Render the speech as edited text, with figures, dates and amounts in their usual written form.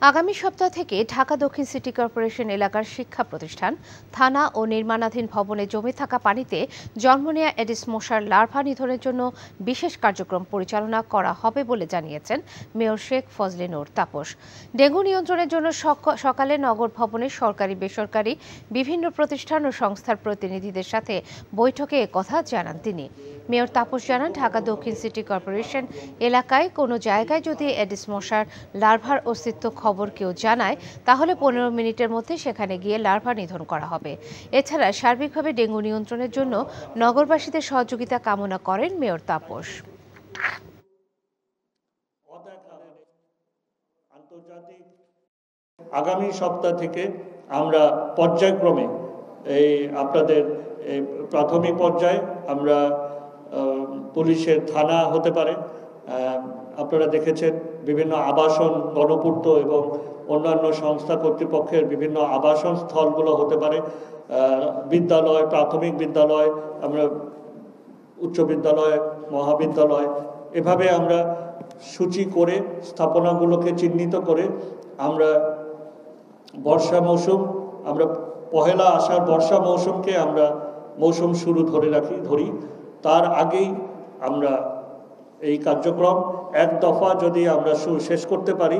আগামী সপ্তাহ থেকে ঢাকা দক্ষিণ সিটি কর্পোরেশন এলাকার শিক্ষা প্রতিষ্ঠান, থানা ও নির্মাণাধীন ভবনে জমে থাকা পানিতে জন্ম নেয়া এডিস মশার লার্ভা নিধনের জন্য বিশেষ কার্যক্রম পরিচালনা করা হবে বলে জানিয়েছেন মেয়র শেখ ফজলে নূর তাপস। ডেঙ্গু নিয়ন্ত্রণের জন্য সকালে নগর ভবনের সরকারি বেসরকারি বিভিন্ন প্রতিষ্ঠান ও সংস্থার প্রতিনিধিদের সাথে বৈঠকে একথা জানান তিনি। মেয়র তাপস জানান, ঢাকা দক্ষিণ সিটি কর্পোরেশন এলাকায় কোনো জায়গায় যদি এডিস মশার লার্ভার অস্তিত্ব খবর কেউ জানায়, তাহলে 15 মিনিটের মধ্যে সেখানে গিয়ে লার্ভা নিধন করা হবে। এছাড়া সার্বিকভাবে ডেঙ্গু নিয়ন্ত্রণের জন্য নগরবাসীদের সহযোগিতা কামনা করেন মেয়র তাপস। আগামী সপ্তাহ থেকে আমরা পর্যায়ক্রমে আপনাদের প্রাথমিক পর্যায়ে আমরা পুলিশের থানা হতে পারে, আপনারা দেখেছেন বিভিন্ন আবাসন, গণপূর্ত এবং অন্যান্য সংস্থা কর্তৃপক্ষের বিভিন্ন আবাসন স্থলগুলো হতে পারে, বিদ্যালয়, প্রাথমিক বিদ্যালয়, আমরা উচ্চ বিদ্যালয়, মহাবিদ্যালয়, এভাবে আমরা সূচি করে স্থাপনাগুলোকে চিহ্নিত করে আমরা বর্ষা মৌসুম, আমরা পহেলা আষাঢ় বর্ষা মৌসুমকে আমরা মৌসুম শুরু ধরি তার আগেই আমরা এই কার্যক্রম এক দফা যদি আমরা শেষ করতে পারি